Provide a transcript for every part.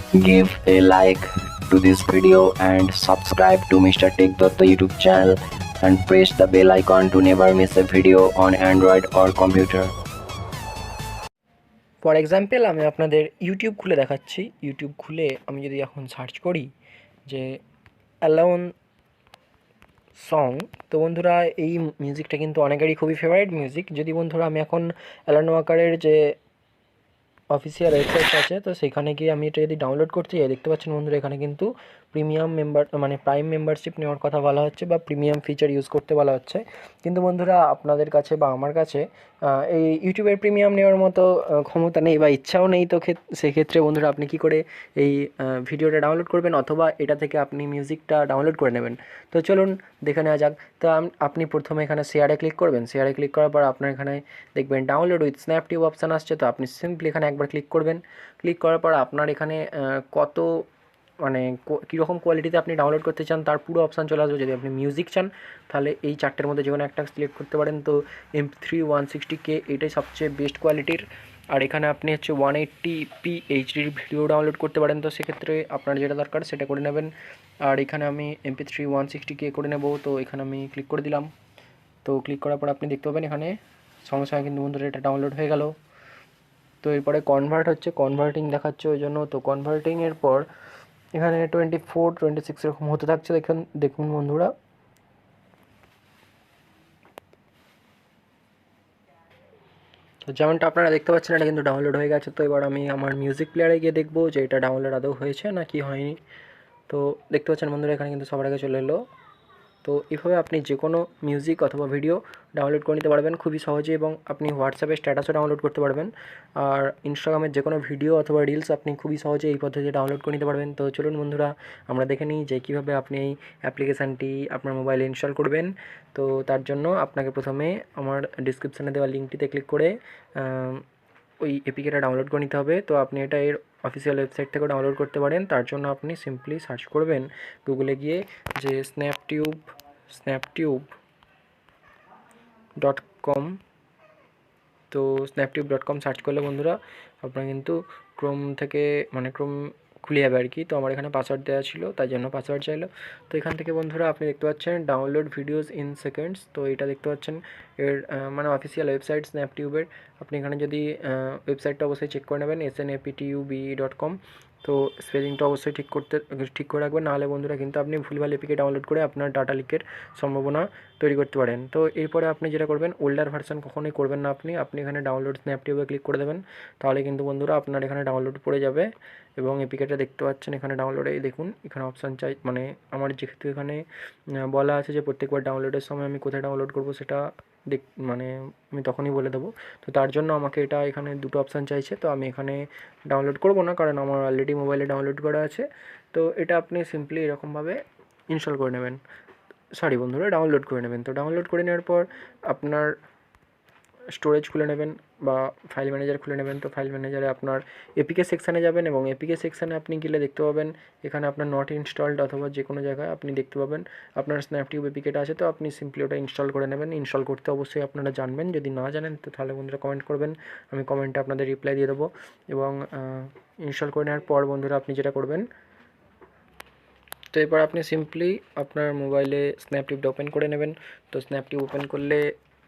Give a like to this video and subscribe to Mr. Tech Dutta YouTube channel and press the bell icon to never miss a video on Android or computer. For example আমি আপনাদের YouTube খুলে দেখাচ্ছি। YouTube খুলে আমি যদি এখন search করি যে অ্যালোন সং, তো বন্ধুরা এই মিউজিকটা কিন্তু অনেকেরই খুবই ফেভারিট মিউজিক। যদি বন্ধুরা আমি এখন অ্যালান ওয়াকারের যে অফিসিয়াল ওয়েবসাইট আছে, তো সেখানে গিয়ে আমি এটা যদি ডাউনলোড করতে যাই, দেখতে পাচ্ছেন বন্ধুরা এখানে কিন্তু প্রিমিয়াম মেম্বার মানে প্রাইম মেম্বারশিপ নেওয়ার কথা বলা হচ্ছে বা প্রিমিয়াম ফিচার ইউজ করতে বলা হচ্ছে। কিন্তু বন্ধুরা আপনাদের কাছে বা আমার কাছে এই ইউটিউবের প্রিমিয়াম নেওয়ার মতো ক্ষমতা নেই বা ইচ্ছাও নেই। তো সেক্ষেত্রে বন্ধুরা আপনি কী করে এই ভিডিওটা ডাউনলোড করবেন অথবা এটা থেকে আপনি মিউজিকটা ডাউনলোড করে নেবেন, তো চলুন দেখে নেওয়া যাক। তো আপনি প্রথমে এখানে শেয়ারে ক্লিক করবেন। শেয়ারে ক্লিক করার পর আপনার এখানে দেখবেন ডাউনলোড উইথ স্ন্যাপটিউব অপশান আসছে। তো আপনি সিম্পলি এখানে একবার ক্লিক করবেন। ক্লিক করার পর আপনার এখানে কত মানে কীরকম কোয়ালিটিতে আপনি ডাউনলোড করতে চান তার পুরো অপশান চলে আসবে। যদি আপনি মিউজিক চান তাহলে এই চারটের মধ্যে যে কোনো একটা সিলেক্ট করতে পারেন। তো MP3 160K এটাই সবচেয়ে বেস্ট কোয়ালিটির। আর এখানে আপনি হচ্ছে 180p এইচডির ভিডিও ডাউনলোড করতে পারেন। তো সেক্ষেত্রে আপনার যেটা দরকার সেটা করে নেবেন। আর এখানে আমি MP3 160K করে নেব। তো এখানে আমি ক্লিক করে দিলাম। তো ক্লিক করার পর আপনি দেখতে পাবেন এখানে সঙ্গে সঙ্গে কিন্তু বন্ধুরা এটা ডাউনলোড হয়ে গেল। তো এরপরে কনভার্ট হচ্ছে, কনভার্টিং দেখাচ্ছে ওই জন্য। তো কনভার্টিংয়ের পর এখানে 24 26 এরকম হতে থাকছে। দেখুন বন্ধুরা, তো যেমনটা আপনারা দেখতে পাচ্ছেন এটা কিন্তু ডাউনলোড হয়ে গেছে। তো এবার আমি আমার মিউজিক প্লেয়ারে গিয়ে দেখবো যে এটা ডাউনলোড আদৌ হয়েছে না কি হয়নি। তো দেখতে পাচ্ছেন বন্ধুরা এখানে কিন্তু সবার আগে চলে এলো। তো এভাবে আপনি যে কোনো মিউজিক অথবা ভিডিও ডাউনলোড করে নিতে পারবেন খুবই সহজে, এবং আপনি হোয়াটসঅ্যাপে স্ট্যাটাসও ডাউনলোড করতে পারবেন। আর ইনস্টাগ্রামের যে কোনো ভিডিও অথবা রিলস আপনি খুবই সহজে এই পদ্ধতিতে ডাউনলোড করে নিতে পারবেন। তো চলুন বন্ধুরা আমরা দেখে নিই যে কীভাবে আপনি এই অ্যাপ্লিকেশানটি আপনার মোবাইলে ইনস্টল করবেন। তো তার জন্য আপনাকে প্রথমে আমার ডিসক্রিপশানে দেওয়া লিঙ্কটিতে ক্লিক করে ওই এপিকেটা ডাউনলোড করে নিতে হবে। তো আপনি এটা এর অফিসিয়াল ওয়েবসাইট থেকেও ডাউনলোড করতে পারেন। তার জন্য আপনি সিম্পলি সার্চ করবেন গুগলে গিয়ে যে snaptube.com। তো snaptube.com সার্চ করলে বন্ধুরা আপনার কিন্তু ক্রোম থেকে মানে ক্রোম খুলে যাবে আর কি। তো আমার এখানে পাসওয়ার্ড দেওয়া ছিল তাই জন্য পাসওয়ার্ড চাইলো। তো এখান থেকে বন্ধুরা আপনি দেখতে পাচ্ছেন ডাউনলোড ভিডিওস ইন সেকেন্ডস। তো এটা দেখতে পাচ্ছেন এর মানে অফিসিয়াল ওয়েবসাইট স্ন্যাপটিউবের। আপনি এখানে যদি ওয়েবসাইটটা অবশ্যই চেক করে নেবেন snaptube.com। তো স্পেলিংটা অবশ্যই ঠিক করে রাখবেন, নাহলে বন্ধুরা কিন্তু আপনি ভুলভাল এপিকে ডাউনলোড করে আপনার ডাটা লিকের সম্ভাবনা তৈরি করতে পারেন। তো এরপরে আপনি যেটা করবেন, ওল্ডার ভার্সন কখনোই করবেন না। আপনি এখানে ডাউনলোড স্ন্যাপটিউবে ক্লিক করে দেবেন, তাহলে কিন্তু বন্ধুরা আপনার এখানে ডাউনলোড পড়ে যাবে। এবং এপিকেটা দেখতে পাচ্ছেন এখানে ডাউনলোডে দেখুন এখানে অপশান চাই মানে আমার যেহেতু এখানে বলা আছে যে প্রত্যেকবার ডাউনলোডের সময় আমি কোথায় ডাউনলোড করব সেটা মানে আমি তখনই বলে দেবো। তো তার জন্য আমাকে এটা এখানে দুটো অপশান চাইছে। তো আমি এখানে ডাউনলোড করব না, কারণ আমার অলরেডি মোবাইলে ডাউনলোড করা আছে। তো এটা আপনি সিম্পলি এরকমভাবে ইনস্টল করে নেবেন, সরি বন্ধুরা ডাউনলোড করে নেবেন। তো ডাউনলোড করে নেওয়ার পর আপনার স্টোরেজ খুলে নেবেন বা ফাইল ম্যানেজার খুলে নেবেন। তো ফাইল ম্যানেজারে আপনার এপিকে সেকশানে যাবেন এবং এপিকে সেকশানে আপনি গেলে দেখতে পাবেন এখানে আপনার নট ইনস্টলড অথবা যে কোনো জায়গায় আপনি দেখতে পাবেন আপনার স্ন্যাপটিউব এপিকেটা আছে। তো আপনি সিম্পলি ওটা ইনস্টল করে নেবেন। ইনস্টল করতে অবশ্যই আপনারা জানবেন, যদি না জানেন তো তাহলে বন্ধুরা কমেন্ট করবেন, আমি কমেন্টে আপনাদের রিপ্লাই দিয়ে দেবো। এবং ইনস্টল করে নেওয়ার পর বন্ধুরা আপনি যেটা করবেন, তো এবার আপনি সিম্পলি আপনার মোবাইলে স্ন্যাপটিউবটা ওপেন করে নেবেন। তো স্ন্যাপটিউব ওপেন করলে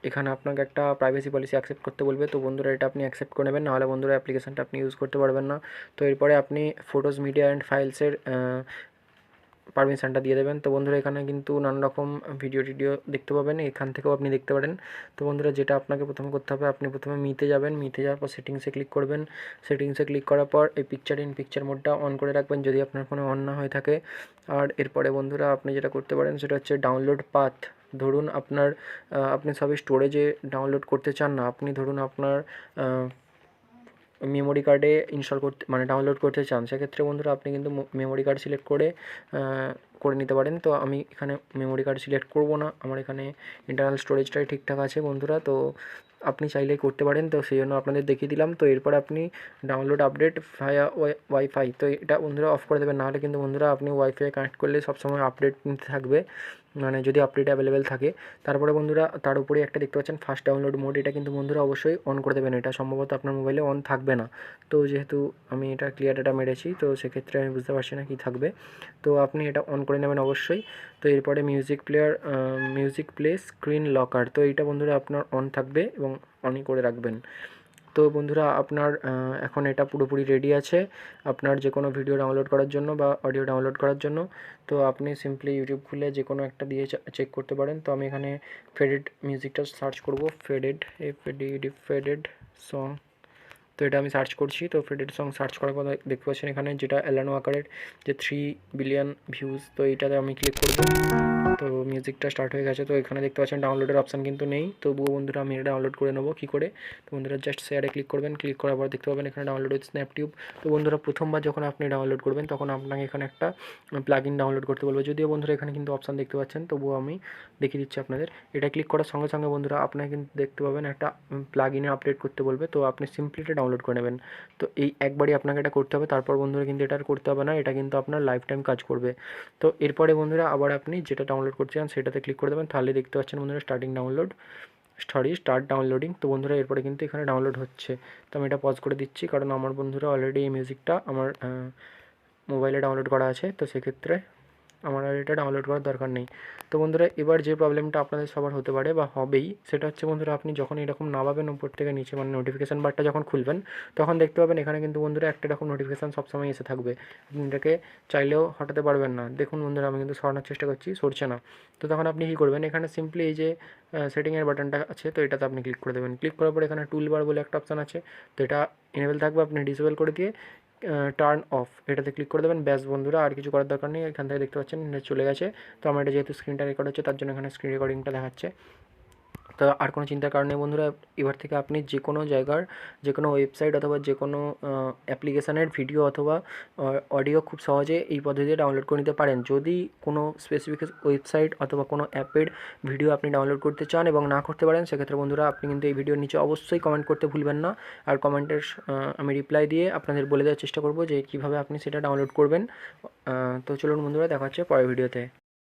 এখানে আপনাকে একটা প্রাইভেসি পলিসি অ্যাকসেপ্ট করতে বলবে। তো বন্ধুরা এটা আপনি অ্যাকসেপ্ট করে নেবেন, নাহলে বন্ধুরা অ্যাপ্লিকেশানটা আপনি ইউজ করতে পারবেন না। তো এরপরে আপনি ফটোজ মিডিয়া অ্যান্ড ফাইলসের পারমিশানটা দিয়ে দেবেন। তো বন্ধুরা এখানে কিন্তু নানা রকম ভিডিও টিডিও দেখতে পাবেন, এখান থেকেও আপনি দেখতে পারেন। তো বন্ধুরা যেটা আপনাকে প্রথমে করতে হবে, আপনি প্রথমে মিতে যাবেন। মিতে যাওয়ার পর সেটিংসে ক্লিক করবেন। সেটিংসে ক্লিক করার পর এই পিকচার মোডটা অন করে রাখবেন যদি আপনার ফোনে অন না হয়ে থাকে। আর এরপরে বন্ধুরা আপনি যেটা করতে পারেন সেটা হচ্ছে ডাউনলোড পাথ। ধরুন আপনি সবই স্টোরেজে ডাউনলোড করতে চান না, আপনি ধরুন আপনার মেমোরি কার্ডে ইনস্টল করতে মানে ডাউনলোড করতে চান, সেক্ষেত্রে বন্ধুরা আপনি কিন্তু মেমোরি কার্ড সিলেক্ট করে করে নিতে পারেন। তো আমি এখানে মেমোরি কার্ড সিলেক্ট করব না, আমার এখানে ইন্টারনাল স্টোরেজটাই ঠিকঠাক আছে বন্ধুরা। তো আপনি চাইলেই করতে পারেন, তো সেই জন্য আপনাদের দেখিয়ে দিলাম। তো এরপর আপনি ডাউনলোড আপডেট ভায়া ওয়াইফাই, তো এটা বন্ধুরা অফ করে দেবেন, নাহলে কিন্তু বন্ধুরা আপনি ওয়াইফাই কানেক্ট করলে সবসময় আপডেট নিতে থাকবে, মানে যদি আপডেট অ্যাভেলেবেল থাকে। তারপরে বন্ধুরা তার উপরে একটা দেখতে পাচ্ছেন ফাস্ট ডাউনলোড মোড, এটা কিন্তু বন্ধুরা অবশ্যই অন করে দেবেন, এটা সম্ভবত আপনার মোবাইলে অন থাকবে না। তো যেহেতু আমি এটা ক্লিয়ার ডাটা মেরেছি, তো সেক্ষেত্রে আমি বুঝতে পারছি না কী থাকবে, তো আপনি এটা অন করে নেবেন অবশ্যই। তো এরপরে music player, music play screen locker, তো এইটা বন্ধুরা আপনার অন থাকবে এবং অনই করে রাখবেন। তো বন্ধুরা আপনার এখন এটা পুরোপুরি রেডি আছে আপনার যে কোনো ভিডিও ডাউনলোড করার জন্য বা অডিও ডাউনলোড করার জন্য। তো আপনি সিম্পলি ইউটিউব খুলে যে কোনো একটা দিয়ে চেক করতে পারেন। তো আমি এখানে ফেডেড মিউজিকটা সার্চ করব, ফেডেড ফেডেড সং, তো এটা আমি সার্চ করছি। তো ফেডেড সং সার্চ করার পর দেখতে পাচ্ছেন এখানে যেটা এলানো আকারের যে 3 বিলিয়ন ভিউজ, তো এইটাতে আমি ক্লিক করব। তো মিউজিকটা স্টার্ট হয়ে গেছে। তো এখানে দেখতে পাচ্ছেন ডাউনলোডের অপশান কিন্তু নেই, তবুও বন্ধুরা আমি এটা ডাউনলোড করে নেবো কী করে। তো বন্ধুরা জাস্ট শেয়ারে ক্লিক করবেন, ক্লিক করার পর দেখতে পাবেন এখানে ডাউনলোড উইথ স্ন্যাপটিউব। তো বন্ধুরা প্রথমবার যখন আপনি ডাউনলোড করবেন তখন আপনাকে এখানে একটা প্লাগইন ডাউনলোড করতে বলবে, যদিও বন্ধুরা এখানে কিন্তু অপশান দেখতে পাচ্ছেন, তবুও আমি দেখিয়ে দিচ্ছি আপনাদের। এটা ক্লিক করার সঙ্গে সঙ্গে বন্ধুরা আপনাকে কিন্তু দেখতে পাবেন একটা প্লাগইনে আপডেট করতে বলবে, তো আপনি সিম্পলি এটা ডাউনলোড করে নেবেন। তো এই একবারই আপনাকে এটা করতে হবে, তারপর বন্ধুরা কিন্তু এটা আর করতে হবে না, এটা কিন্তু আপনার লাইফ টাইম কাজ করবে। তো এরপরে বন্ধুরা আবার আপনি যেটা ডাউনলোড করতে চান সেটাতে ক্লিক করে দেবেন, তাহলে দেখতে পাচ্ছেন বন্ধুরা স্টার্ট ডাউনলোডিং। তো বন্ধুরা এরপরে কিন্তু এখানে ডাউনলোড হচ্ছে। তো আমি এটা পজ করে দিচ্ছি, কারণ আমার বন্ধুরা অলরেডি এই মিউজিকটা আমার মোবাইলে ডাউনলোড করা আছে, তো সেক্ষেত্রে আমার আর এটা ডাউনলোড করার দরকার নেই। তো বন্ধুরা এবার যে প্রবলেমটা আপনাদের সবার হতে পারে বা হবেই, সেটা হচ্ছে বন্ধুরা আপনি যখন এরকম নামাবেন উপর থেকে নিচে, মানে নোটিফিকেশান বারটা যখন খুলবেন, তখন দেখতে পাবেন এখানে কিন্তু বন্ধুরা একটা এরকম নোটিফিকেশান সবসময় এসে থাকবে, আপনি এটাকে চাইলেও হটাতে পারবেন না। দেখুন বন্ধুরা আমি কিন্তু সরানোর চেষ্টা করছি, সরছে না। তো তখন আপনি কী করবেন, এখানে সিম্পলি এই যে সেটিংয়ের বাটনটা আছে, তো এটাতে আপনি ক্লিক করে দেবেন। ক্লিক করার পর এখানে টুলবার বলে একটা অপশান আছে, তো এটা এনেবেল থাকবে, আপনি ডিসেবল করে দিয়ে টার্ন অফ এটাতে ক্লিক করে দেবেন। ব্যাস বন্ধুরা আর কিছু করার দরকার নেই, এখান থেকে দেখতে পাচ্ছেন নেট চলে গেছে। তো আমার এটা যেহেতু স্ক্রিনটা রেকর্ড হচ্ছে, তার জন্য এখানে স্ক্রিন রেকর্ডিংটা দেখাচ্ছে। তো আর কোনো চিন্তার কারণ নেই বন্ধুরা, এবার থেকে আপনি যে কোনো জায়গার যে কোনো ওয়েবসাইট অথবা যে কোনো অ্যাপ্লিকেশানের ভিডিও অথবা অডিও খুব সহজে এই পদ্ধতিতে ডাউনলোড করে নিতে পারেন। যদি কোনো স্পেসিফিক ওয়েবসাইট অথবা কোনো অ্যাপের ভিডিও আপনি ডাউনলোড করতে চান এবং না করতে পারেন, সেক্ষেত্রে বন্ধুরা আপনি কিন্তু এই ভিডিওর নিচে অবশ্যই কমেন্ট করতে ভুলবেন না। আর কমেন্টের আমি রিপ্লাই দিয়ে আপনাদের বলে দেওয়ার চেষ্টা করব যে কীভাবে আপনি সেটা ডাউনলোড করবেন। তো চলুন বন্ধুরা, দেখা হচ্ছে পরের ভিডিওতে।